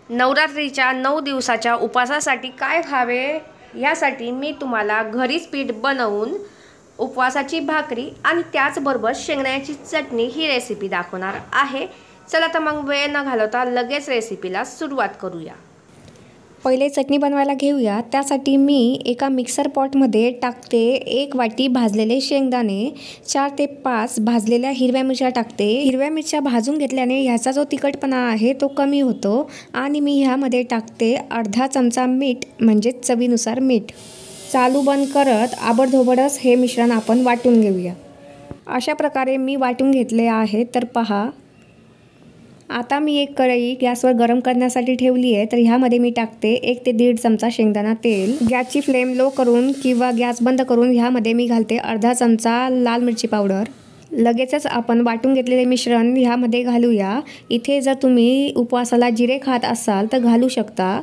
नवरात्रीच्या 9 दिवसाच्या उपवासासाठी काय खावे यासाठी मी तुम्हाला घरीच पीठ बनवून उपवासाची भाकरी आणि त्याचबरोबर शेंगदाण्याची चटणी ही रेसिपी दाखवणार आहे। चला तर मग वेळ न घालवता लगेच रेसिपीला सुरुवात करूया। पहिले चटणी बनवायला घेऊया। त्यासाठी मी एका मिक्सर पॉटमध्ये टाकते 1 वाटी भाजलेले शेंगदाणे, 4 ते 5 भाजलेल्या हिरव्या मिरच्या टाकते। हिरव्या मिरच्या भाजून घेतल्याने ह्याचा जो तिखटपणा आहे तो कमी होतो। आणि मी ह्यामध्ये टाकते अर्धा चमचा मीठ, म्हणजे चवीनुसार मीठ। चालू बंद करत आबडधोबडच हे मिश्रण आपण वाटून घेऊया। अशा प्रकारे मी वाटून घेतले आहे। तर पहा, आता मी एक कढई गॅसवर गरम करण्यासाठी ठेवली आहे। तर ह्यामध्ये मी टाकते 1 ते 1.5 चमचा शेंगदाणा तेल। गॅसची फ्लेम लो करून किंवा गॅस बंद करून ह्यामध्ये मी घालते अर्धा चमचा लाल मिरची पावडर। लगेचच आपण वाटून घेतलेले मिश्रण ह्यामध्ये घालूया। इथे जर तुम्ही उपवासाला जिरे खात असाल तर घालू शकता।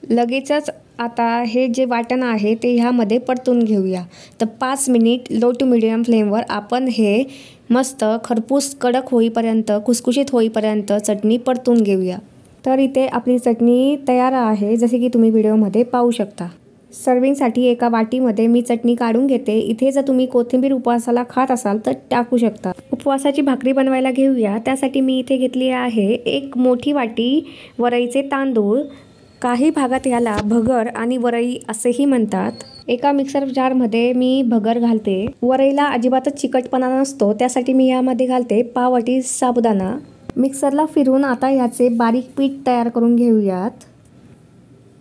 लगेचच आता हे जे वाटण आहे ते ह्यामध्ये परतून घेऊया। तर 5 मिनिट लो टू मीडियम फ्लेमवर आपण हे मस्त खरपूस कडक होईपर्यंत, खुसखुशीत होईपर्यंत चटणी परतून घेऊया। तर इथे आपली चटणी तयार आहे, जसे की तुम्ही व्हिडिओमध्ये पाहू शकता। सर्विंगसाठी एका वाटीमध्ये मी चटणी काढून घेते। इथे जर तुम्ही कोथिंबीर उपवासाला खात असाल तर टाकू शकता। उपवासाची भाकरी बनवायला घेऊया। त्यासाठी मी इथे घेतली आहे 1 मोठी वाटी वरईचे तांदूळ। काही भागात याला भगर आणि वरई असेही म्हणतात। एका मिक्सर जारमध्ये मी भगर घालते। वरईला अजिबातच चिकटपणा नसतो, त्यासाठी मी यामध्ये घालते पाव वाटी साबुदाणा। मिक्सरला फिरवून आता याचे बारीक पीठ तयार करून घेऊयात।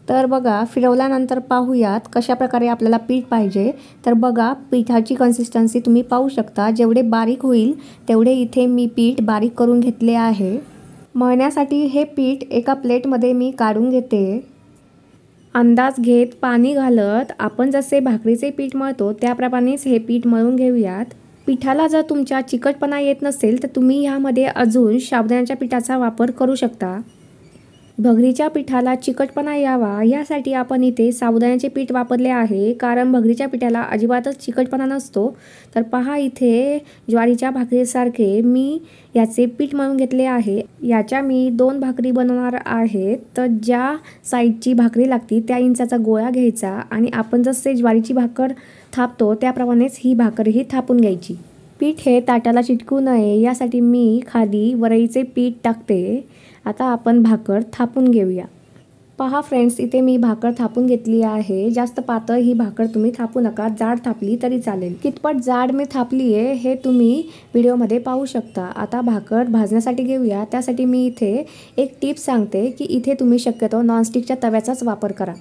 तर बघा, फिरवल्यानंतर पाहूयात कशा प्रकारे आपल्याला पीठ पाहिजे। तर बघा, पिठाची कन्सिस्टन्सी तुम्ही पाहू शकता। जेवढे बारीक होईल तेवढे इथे मी पीठ बारीक करून घेतले आहे। मळण्यासाठी हे पीठ एका प्लेटमध्ये मी काढून घेते। अंदाज घेत पाणी घालत आपण जसे भाकरीचे पीठ मळतो त्याप्रमाणेच हे पीठ मळून घेऊयात। पिठाला जर तुमच्या चिकटपणा येत नसेल तर तुम्ही ह्यामध्ये अजून साबुदाण्याच्या पिठाचा वापर करू शकता। भगरीच्या पिठाला चिकटपणा यावा यासाठी आपण इथे साबुदाण्याचे पीठ वापरले आहे, कारण भगरीच्या पिठाला अजिबातच चिकटपणा नसतो। तर पहा, इथे ज्वारीच्या भाकरीसारखे मी याचे पीठ मळून घेतले आहे। याच्या मी 2 भाकरी बनवणार आहे। तर ज्या साईजची भाकरी लागती त्या इंचाचा गोळा घ्यायचा आणि आपण जसे ज्वारीची भाकर थापतो त्याप्रमाणेच ही भाकरही थापून घ्यायची। पीठ हे ताटाला चिटकू नये यासाठी मी खाली वरईचे पीठ टाकते। आता आपण भाकर थापून घेऊया। पहा फ्रेंड्स, इथे मी भाकर थापून घेतली आहे। जास्त पातळ ही भाकर तुम्ही थापू नका, जाड थापली तरी चालेल। कितपत जाड मी थापली आहे हे तुम्ही व्हिडिओमध्ये पाहू शकता। आता भाकर भाजण्यासाठी घेऊया। त्यासाठी मी इथे एक टिप सांगते की इथे तुम्ही शक्यतो नॉनस्टिकच्या तव्याचाच वापर करा।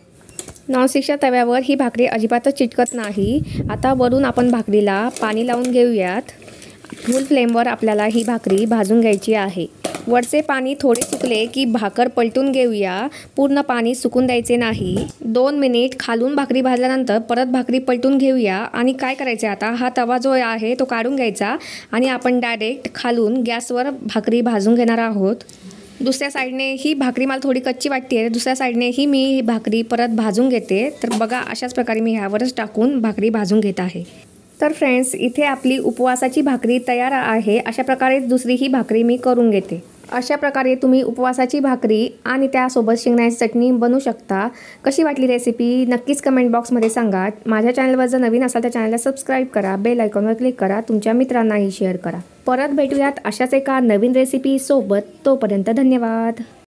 नॉनस्टिकच्या तव्यावर ही भाकरी अजिबातच चिटकत नाही। आता वरून आपण भाकरीला पाणी लावून घेऊयात। फुल फ्लेमवर आपल्याला ही भाकरी भाजून घ्यायची आहे। वरचे पाणी थोडे सुकले की भाकर पलटून घेऊया। पूर्ण पाणी सुकून द्यायचे नाही। 2 मिनिट खालून भाकरी भाजल्यानंतर परत भाकरी पलटून घेऊया। आणि काय करायचे, आता हा तवा जो आहे तो काढून घ्यायचा आणि आपण डायरेक्ट खालून गॅसवर भाकरी भाजून घेणार आहोत। दुसऱ्या साईडने ही भाकरी मला थोडी कच्ची वाटते, दुसऱ्या साईडने ही मी ही भाकरी परत भाजून घेते। तर बघा, अशाच प्रकारे मी ह्यावरच टाकून भाकरी भाजून घेत आहे। तर फ्रेंड्स, इथे आपली उपवासाची भाकरी तयार आहे। अशा प्रकारे दुसरी ही भाकरी मी करून घेते। अशा प्रकारे तुम्ही उपवासाची भाकरी आणि त्यासोबत शेंगदाण्याची चटणी बनवू शकता। कशी वाटली रेसिपी नक्कीच कमेंट बॉक्समध्ये सांगा। माझ्या चॅनलवर जर नवीन असाल तर चॅनलला सबस्क्राईब करा, बेल आयकॉनवर क्लिक करा, तुमच्या मित्रांनाही शेअर करा। परत भेटूयात अशाच एका नवीन रेसिपी सोबत। तोपर्यंत धन्यवाद।